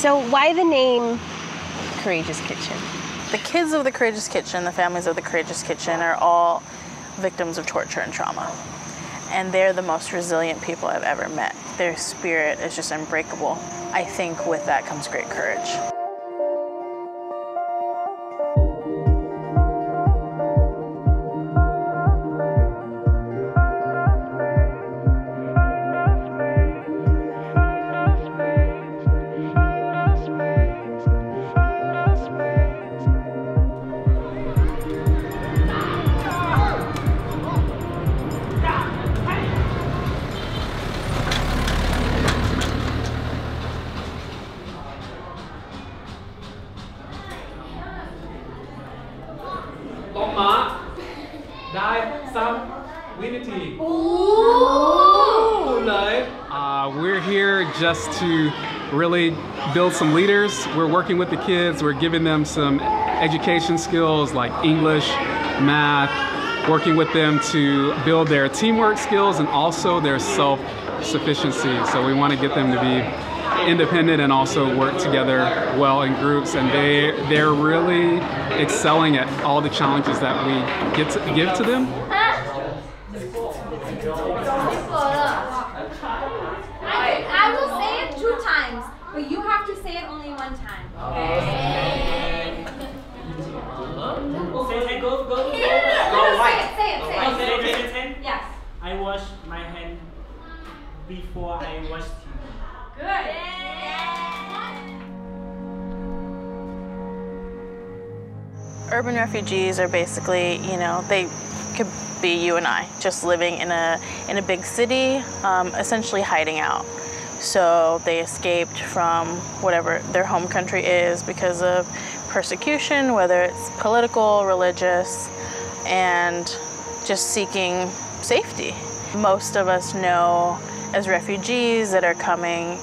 So why the name Courageous Kitchen? The kids of the Courageous Kitchen, the families of the Courageous Kitchen, are all victims of torture and trauma. And they're the most resilient people I've ever met. Their spirit is just unbreakable. I think with that comes great courage. We're here just to really build some leaders. We're working with the kids. We're giving them some education skills like English, math, working with them to build their teamwork skills and also their self-sufficiency. So we want to get them to be independent and also work together well in groups, and they're really excelling at all the challenges that we get to give to them. I will say it 2 times, but you have to say it only 1 time. Okay. Go right. Say it. Yes. I wash my hand before I washed you. Good. Urban refugees are basically, they could be you and I, just living in a big city, essentially hiding out. So they escaped from whatever their home country is because of persecution, whether it's political, religious, and just seeking safety. Most of us know as refugees that are coming,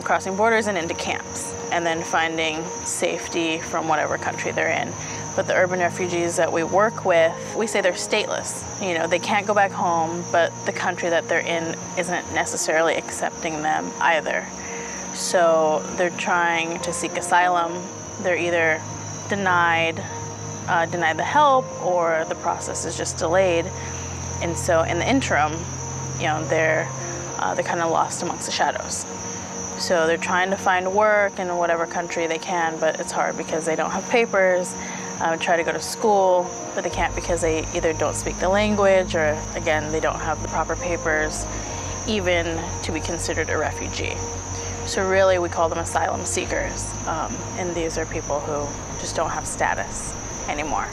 crossing borders and into camps, and then finding safety from whatever country they're in. But the urban refugees that we work with, we say they're stateless. They can't go back home, but the country that they're in isn't necessarily accepting them either. So they're trying to seek asylum. They're either denied the help, or the process is just delayed. And so in the interim, they're kind of lost amongst the shadows. So they're trying to find work in whatever country they can, but it's hard because they don't have papers. Try to go to school, but they can't because they either don't speak the language, or again, they don't have the proper papers even to be considered a refugee. So really we call them asylum seekers, and these are people who just don't have status anymore.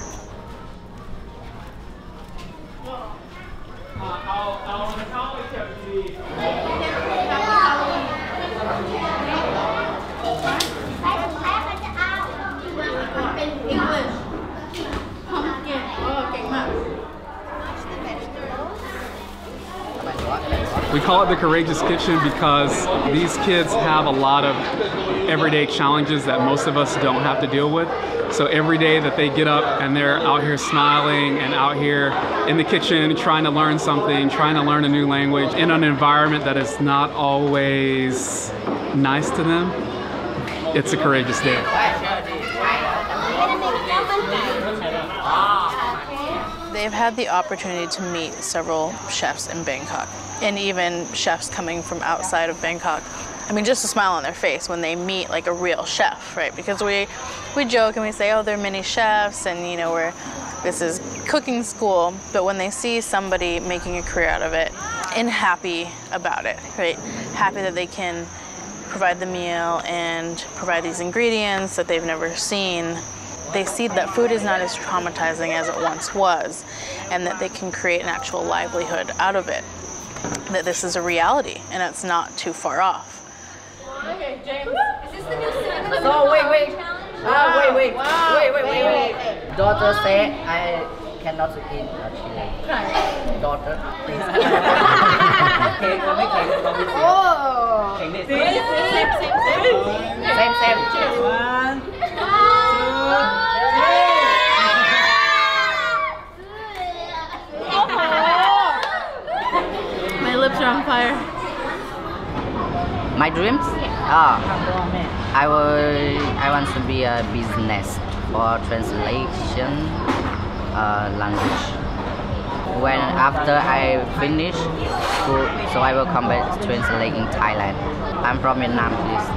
We call it the Courageous Kitchen because these kids have a lot of everyday challenges that most of us don't have to deal with. So every day that they get up and they're out here smiling and out here in the kitchen trying to learn something, trying to learn a new language in an environment that is not always nice to them, it's a courageous day. They've had the opportunity to meet several chefs in Bangkok, and even chefs coming from outside of Bangkok. I mean, just a smile on their face when they meet like a real chef, right? Because we joke and we say, oh, they're mini chefs, and this is cooking school. But when they see somebody making a career out of it and happy about it, right? Happy that they can provide the meal and provide these ingredients that they've never seen. They see that food is not as traumatizing as it once was, and that they can create an actual livelihood out of it. That this is a reality, and it's not too far off. Okay, James. Is this the new cinema? So wait. Daughter said I cannot eat chili. Daughter, please. Oh. Same. 1, 2, 3. My lips are on fire. My dreams? I want to be a business for translation language. When after I finish school, so I will come back to translate in Thailand. I'm from Vietnam, please.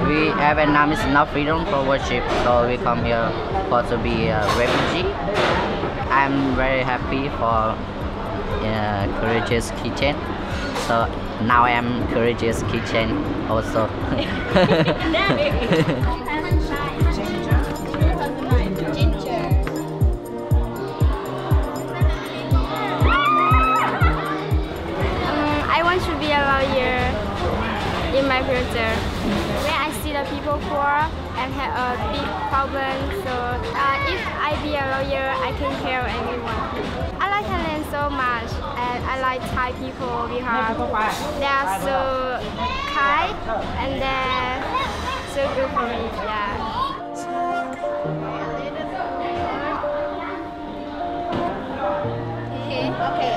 Vietnam is not freedom for worship, so we come here for to be a refugee. I'm very happy for Courageous Kitchen. So now I am Courageous Kitchen also. I want to be a lawyer in my future. When I see the people poor and have a big problem, so if I be a lawyer, I can help everyone. I like Thailand so much, and I like Thai people because they are so kind and they're so good for me. Yeah. Okay.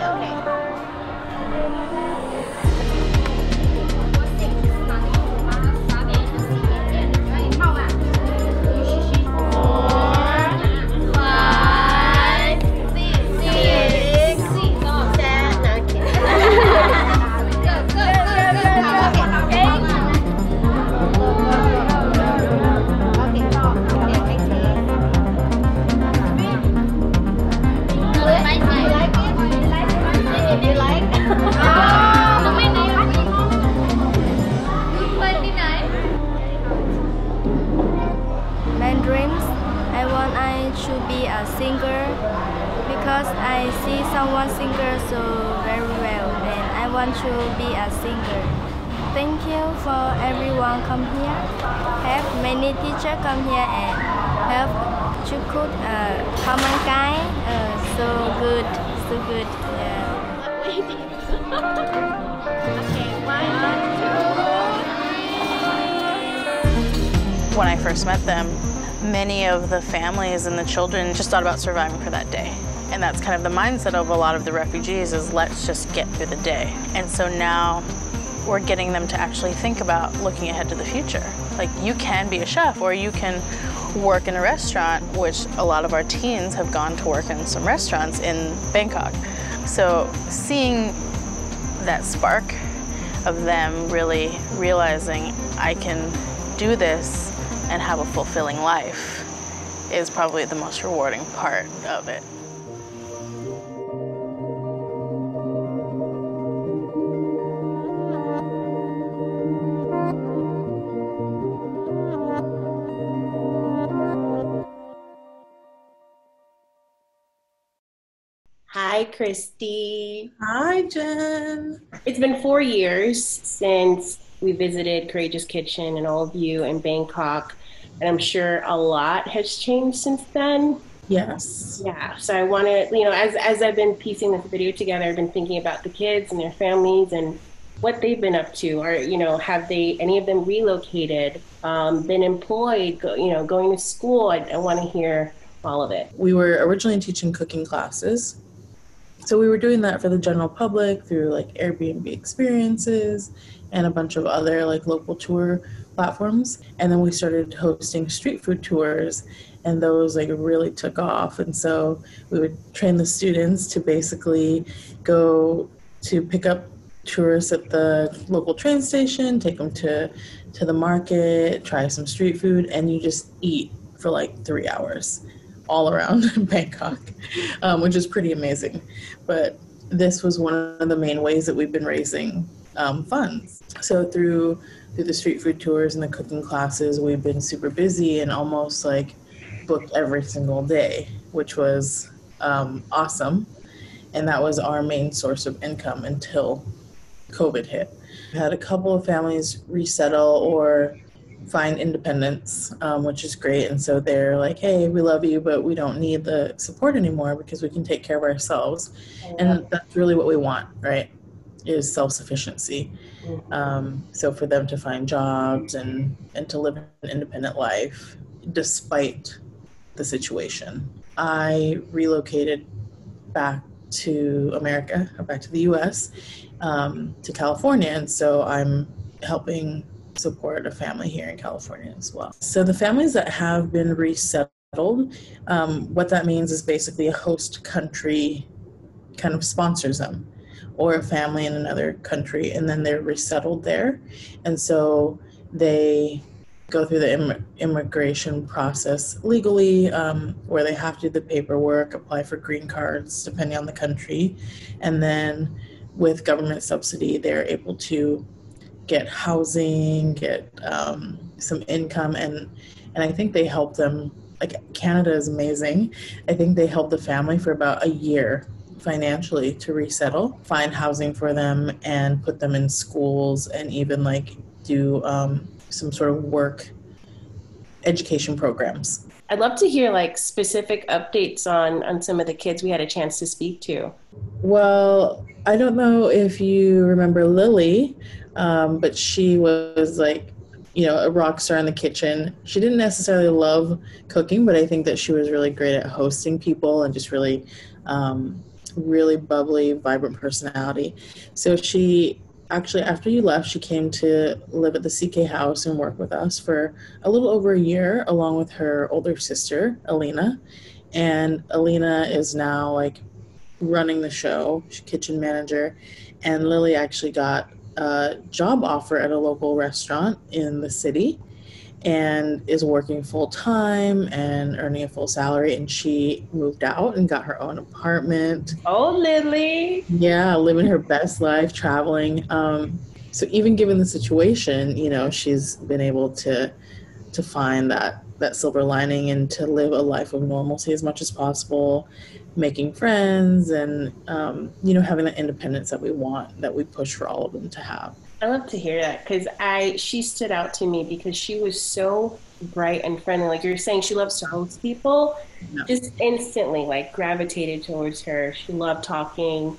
Because I see someone singer so very well and I want to be a singer. Thank you for everyone come here. Have many teachers come here and have to cook common guy. So good. Yeah. When I first met them, many of the families and the children just thought about surviving for that day. And that's kind of the mindset of a lot of the refugees is let's just get through the day. And so now we're getting them to actually think about looking ahead to the future. Like you can be a chef or you can work in a restaurant, which a lot of our teens have gone to work in some restaurants in Bangkok. So seeing that spark of them really realizing I can do this and have a fulfilling life is probably the most rewarding part of it. Hi, Christy. Hi, Jen. It's been 4 years since we visited Courageous Kitchen and all of you in Bangkok, and I'm sure a lot has changed since then. Yes. Yeah, so I want to, as I've been piecing this video together, I've been thinking about the kids and their families and what they've been up to, or, have they, any of them relocated, been employed, going to school? I want to hear all of it. We were originally teaching cooking classes. So we were doing that for the general public through like Airbnb experiences and a bunch of other like local tour platforms. And then we started hosting street food tours, and those like really took off. And so we would train the students to basically go to pick up tourists at the local train station, take them to the market, try some street food, and you just eat for like 3 hours all around Bangkok, which is pretty amazing. But this was one of the main ways that we've been raising funds. So through the street food tours and the cooking classes, we've been super busy and almost like booked every single day, which was awesome. And that was our main source of income until COVID hit. We had a couple of families resettle or find independence, which is great. And so they're like, hey, we love you, but we don't need the support anymore because we can take care of ourselves. And that's really what we want, right? Is self-sufficiency. So for them to find jobs and to live an independent life despite the situation. I relocated back to America, or back to the US, to California. And so I'm helping support a family here in California as well. So the families that have been resettled, what that means is basically a host country kind of sponsors them, or a family in another country, and then they're resettled there. And so they go through the immigration process legally, where they have to do the paperwork, apply for green cards, depending on the country. And then with government subsidy, they're able to get housing, get some income, and I think they help them, like Canada is amazing. I think they help the family for about a year financially to resettle, find housing for them, and put them in schools, and even like do some sort of work education programs. I'd love to hear like specific updates on some of the kids we had a chance to speak to. Well, I don't know if you remember Lily, but she was like, you know, a rock star in the kitchen. She didn't necessarily love cooking, but I think that she was really great at hosting people and just really, really bubbly, vibrant personality. So she actually, after you left, she came to live at the CK house and work with us for a little over a year, along with her older sister, Alina. And Alina is now like running the show, she's kitchen manager. And Lily actually got a job offer at a local restaurant in the city and is working full time and earning a full salary. And she moved out and got her own apartment. Oh, Lily. Yeah, living her best life, traveling. So even given the situation, you know, she's been able to find that silver lining and to live a life of normalcy as much as possible, making friends and, you know, having the independence that we want, that we push for all of them to have. I love to hear that because she stood out to me because she was so bright and friendly. Like you're saying, she loves to host people. Yeah. Just instantly like gravitated towards her. She loved talking.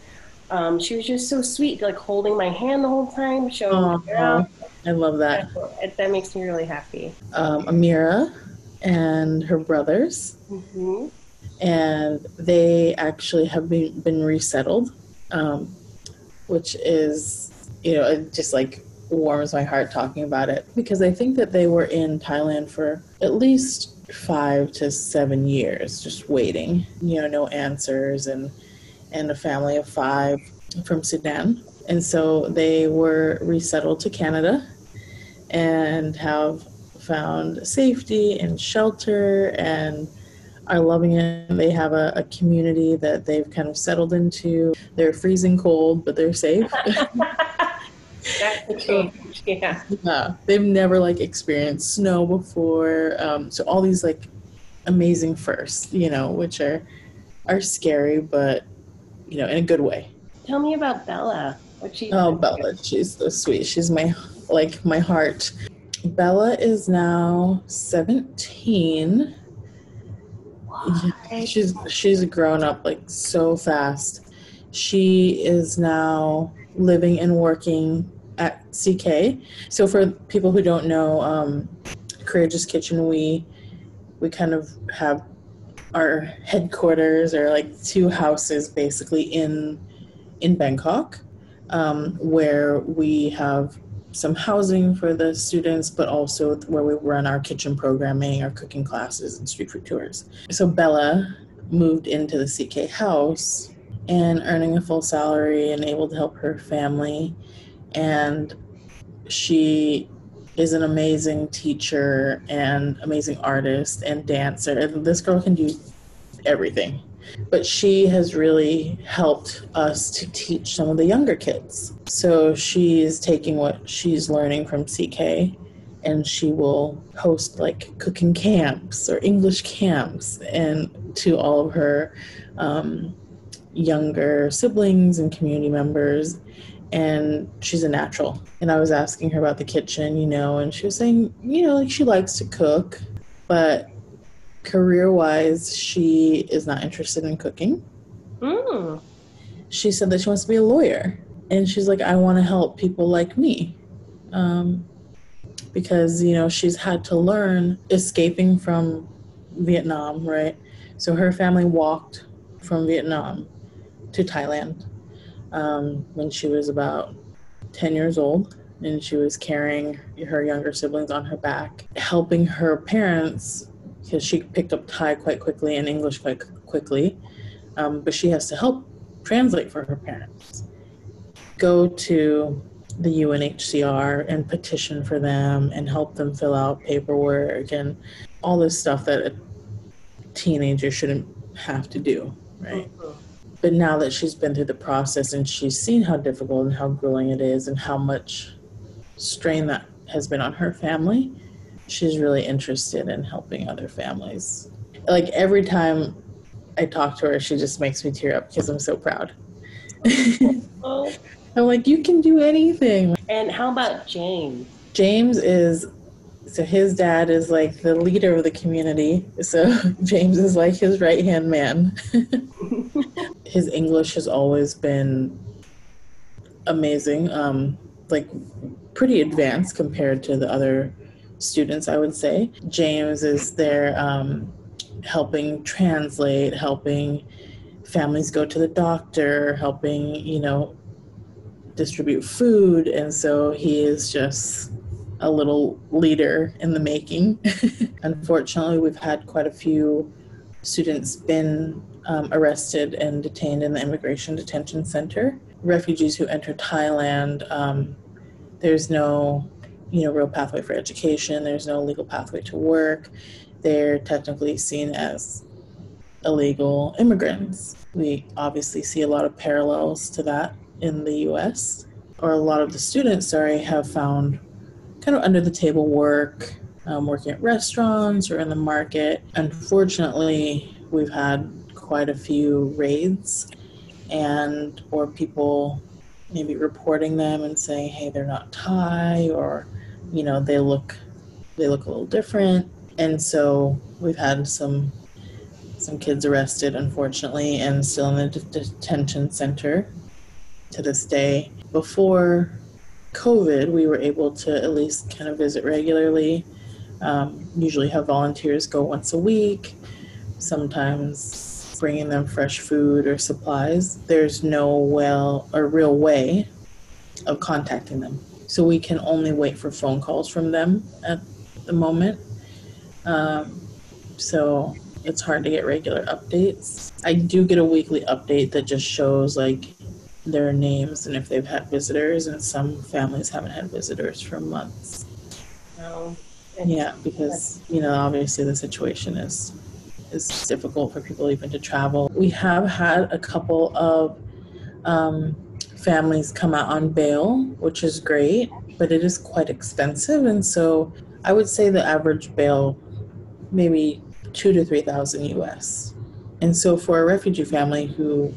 She was just so sweet, like holding my hand the whole time, showing me around. I love that. That makes me really happy. Amira and her brothers, Mm-hmm. and they actually have been resettled, which is, you know, it just like warms my heart talking about it, because I think that they were in Thailand for at least 5 to 7 years, just waiting, you know, no answers, and a family of 5 from Sudan. And so they were resettled to Canada and have found safety and shelter and are loving it. They have a community that they've kind of settled into. They're freezing cold, but they're safe. That's the change, yeah. Yeah, they've never like experienced snow before. So all these like amazing firsts, you know, which are scary, but you know, in a good way. Tell me about Bella. Bella, she's so sweet. She's my heart. Bella is now 17. Yeah, she's grown up like so fast. She is now living and working at CK. So for people who don't know, Courageous Kitchen, we kind of have our headquarters, or like 2 houses basically in Bangkok, where we have some housing for the students, but also where we run our kitchen programming, our cooking classes, and street food tours. So Bella moved into the CK house and earning a full salary and able to help her family. And she is an amazing teacher and amazing artist and dancer. And this girl can do everything. But she has really helped us to teach some of the younger kids. So she's taking what she's learning from CK, and she will host like cooking camps or English camps and to all of her younger siblings and community members. And she's a natural. And I was asking her about the kitchen, you know, and she was saying, you know, like she likes to cook, but career-wise, she is not interested in cooking. She said that she wants to be a lawyer. And she's like, I want to help people like me. Because, you know, she's had to learn escaping from Vietnam, right? So her family walked from Vietnam to Thailand when she was about 10 years old. and she was carrying her younger siblings on her back, helping her parents, because she picked up Thai quite quickly and English quite quickly, but she has to help translate for her parents. Go to the UNHCR and petition for them and help them fill out paperwork and all this stuff that a teenager shouldn't have to do, right? But now that she's been through the process and she's seen how difficult and how grueling it is and how much strain that has been on her family, she's really interested in helping other families. Like every time I talk to her, she just makes me tear up because I'm so proud. I'm like, you can do anything. And how about James? James is, so his dad is like the leader of the community. So James is like his right-hand man. His English has always been amazing, like pretty advanced compared to the other students, I would say. James is there helping translate, helping families go to the doctor, helping, distribute food. And so he is just a little leader in the making. Unfortunately, we've had quite a few students been arrested and detained in the immigration detention center. Refugees who enter Thailand, there's no, real pathway for education. There's no legal pathway to work. They're technically seen as illegal immigrants. We obviously see a lot of parallels to that in the US, or a lot of the students, have found kind of under the table work, working at restaurants or in the market. Unfortunately, we've had quite a few raids or people maybe reporting them and saying, hey, they're not Thai, or, they look a little different. And so we've had some kids arrested, unfortunately, and still in the detention center to this day. Before COVID, we were able to at least kind of visit regularly, usually have volunteers go once a week, sometimes bringing them fresh food or supplies. There's no real way of contacting them. So we can only wait for phone calls from them at the moment. So it's hard to get regular updates. I do get a weekly update that just shows their names and if they've had visitors, and some families haven't had visitors for months. Oh, Yeah, because, obviously the situation is difficult for people even to travel. We have had a couple of families come out on bail, which is great, but it is quite expensive. And so I would say the average bail, maybe $2,000 to $3,000 US. And so for a refugee family who,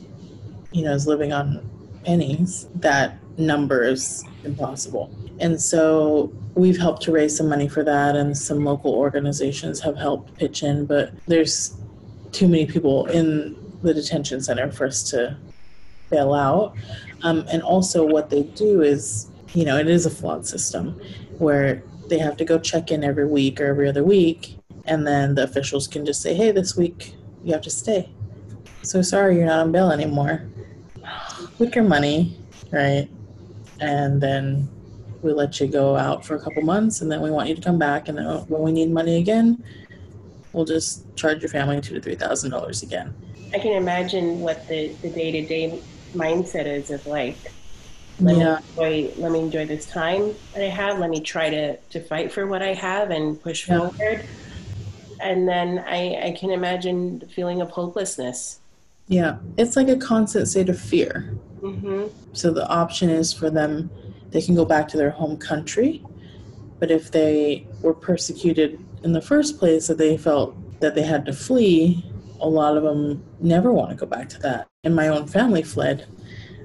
is living on pennies, that number is impossible. And so we've helped to raise some money for that, and some local organizations have helped pitch in, but there's too many people in the detention center for us to bail out. And also what they do is, it is a flawed system where they have to go check in every week or every other week, and then the officials can just say, hey, this week you have to stay. So sorry, you're not on bail anymore. With your money, right? And then we let you go out for a couple months, and then we want you to come back, and then when we need money again, we'll just charge your family $2,000 to $3,000 again. I can imagine what the day-to-day mindset is of let me enjoy this time that I have. Let me try to fight for what I have and push forward. And then I can imagine the feeling of hopelessness. Yeah, it's like a constant state of fear. Mm-hmm. So the option is for them, they can go back to their home country, but if they were persecuted in the first place, that they felt that they had to flee, a lot of them never want to go back to that. And my own family fled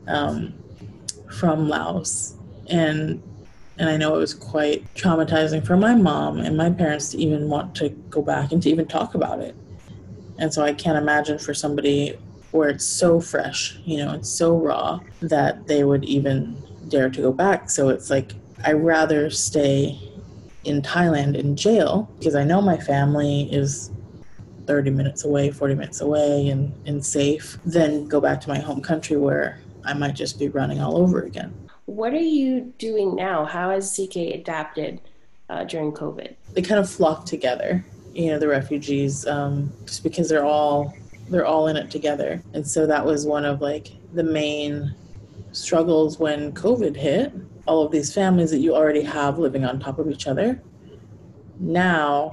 from Laos, and I know it was quite traumatizing for my mom and my parents to even want to go back and to even talk about it. And so I can't imagine for somebody where it's so fresh, it's so raw, that they would even dare to go back. So it's like, I'd rather stay in Thailand in jail, because I know my family is 30 minutes away, 40 minutes away and safe, than go back to my home country where I might just be running all over again. what are you doing now? How has CK adapted during COVID? They kind of flock together, the refugees, just because they're all in it together. And so that was one of like the main struggles when COVID hit. All of these families that you already have living on top of each other. Now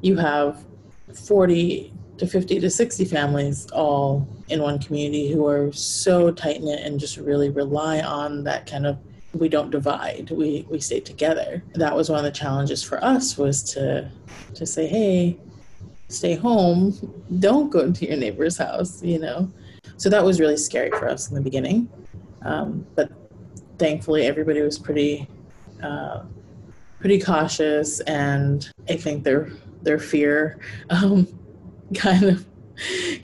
you have 40 to 50 to 60 families all in one community who are so tight-knit and just really rely on that kind of, we don't divide, we stay together. That was one of the challenges for us, was to say, hey, stay home, don't go into your neighbor's house, So that was really scary for us in the beginning. But thankfully everybody was pretty cautious, and I think their fear kind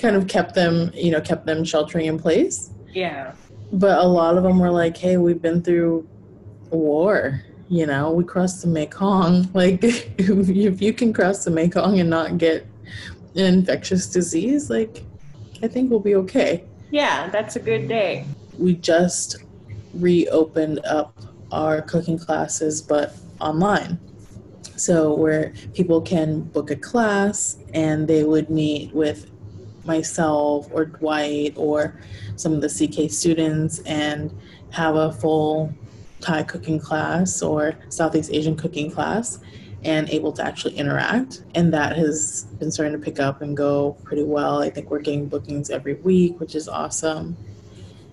of kept them sheltering in place. Yeah. But a lot of them were like, hey, we've been through a war, we crossed the Mekong. Like, if you can cross the Mekong and not get an infectious disease, like, I think we'll be okay. Yeah, that's a good day. We just reopened up our cooking classes, but online. So where people can book a class and they would meet with myself or Dwight or some of the CK students and have a full Thai cooking class or Southeast Asian cooking class, and able to actually interact. And that has been starting to pick up and go pretty well. I think we're getting bookings every week, which is awesome.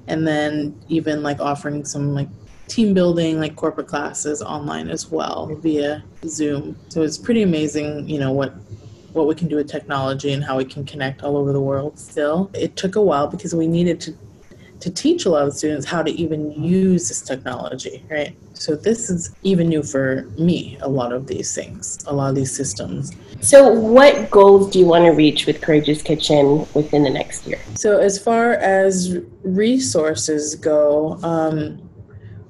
And then even like offering some like team building, like corporate classes online as well via Zoom. So it's pretty amazing, what we can do with technology and how we can connect all over the world still. It took a while because we needed to teach a lot of students how to even use this technology, right? So this is even new for me, a lot of these things, a lot of these systems. So what goals do you want to reach with Courageous Kitchen within the next year? So as far as resources go,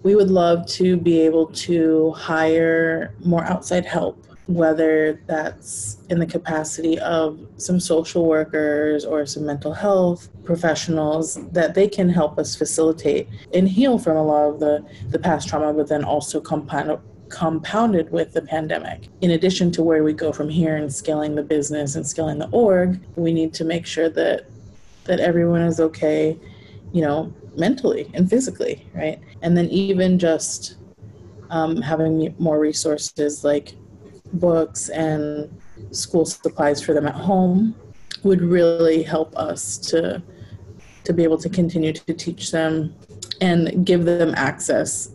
we would love to be able to hire more outside help, whether that's in the capacity of some social workers or some mental health professionals, that they can help us facilitate and heal from a lot of the past trauma, but then also compounded with the pandemic. In addition to where we go from here and scaling the business and scaling the org, we need to make sure that everyone is okay, mentally and physically, right? And then even just having more resources like books and school supplies for them at home would really help us to be able to continue to teach them and give them access,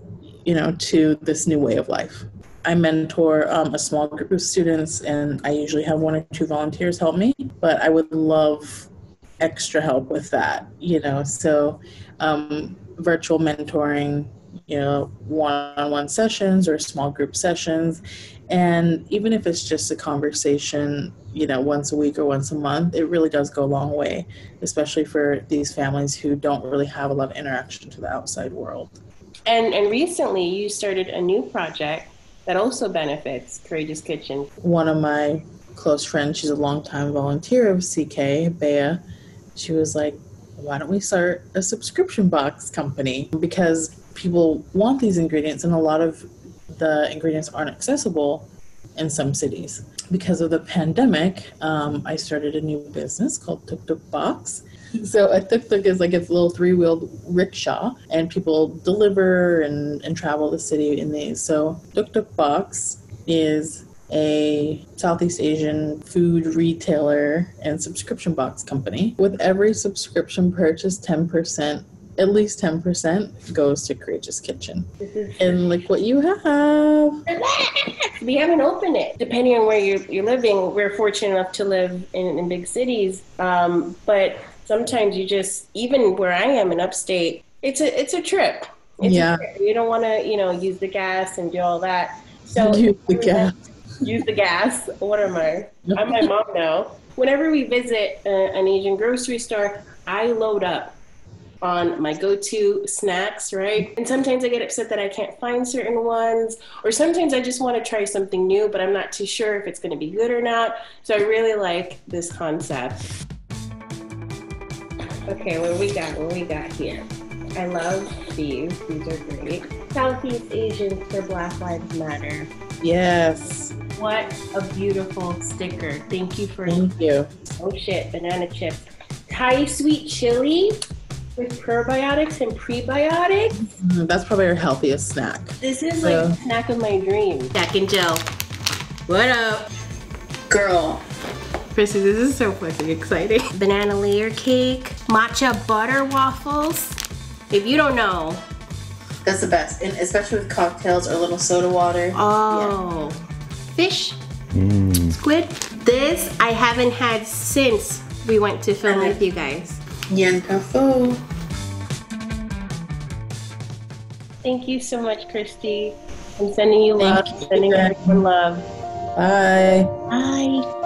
to this new way of life. I mentor a small group of students, and I usually have 1 or 2 volunteers help me, but I would love extra help with that, so virtual mentoring, one-on-one sessions or small group sessions. And even if it's just a conversation, once a week or once a month, it really does go a long way, especially for these families who don't really have a lot of interaction to the outside world. And recently you started a new project that also benefits Courageous Kitchen. One of my close friends, she's a longtime volunteer of CK, Bea, she was like, why don't we start a subscription box company? Because people want these ingredients, and a lot of the ingredients aren't accessible in some cities. Because of the pandemic, I started a new business called Tuk Tuk Box. So a tuk-tuk is like its little 3-wheeled rickshaw, and people deliver and travel the city in these. So Tuk Tuk Box is a Southeast Asian food retailer and subscription box company. With every subscription purchase, at least 10% goes to Courageous Kitchen. And look what you have. We haven't opened it. Depending on where you're living, we're fortunate enough to live in big cities. But sometimes you just, even where I am in upstate, it's a trip. It's a trip. You don't want to, use the gas and do all that. So use the gas. Use the gas. What am I? I'm my mom now. Whenever we visit an Asian grocery store, I load up on my go-to snacks, right? And sometimes I get upset that I can't find certain ones, or sometimes I just want to try something new, but I'm not too sure if it's going to be good or not. So I really like this concept. Okay, what we got here? I love these. These are great. Southeast Asians for Black Lives Matter. Yes. What a beautiful sticker. Thank you for. Thank you. Oh shit, banana chips. Thai sweet chili with probiotics and prebiotics. That's probably our healthiest snack. This is like the snack of my dreams. Jack and Jill. What up? Girl. Christy, this is so fucking exciting. Banana layer cake, matcha butter waffles. If you don't know. That's the best, and especially with cocktails or a little soda water. Oh. Yeah. Fish. Squid. This I haven't had since we went to film with you guys. Yen Pho. Thank you so much, Christy. I'm sending you love. Sending everyone love. Bye. Bye.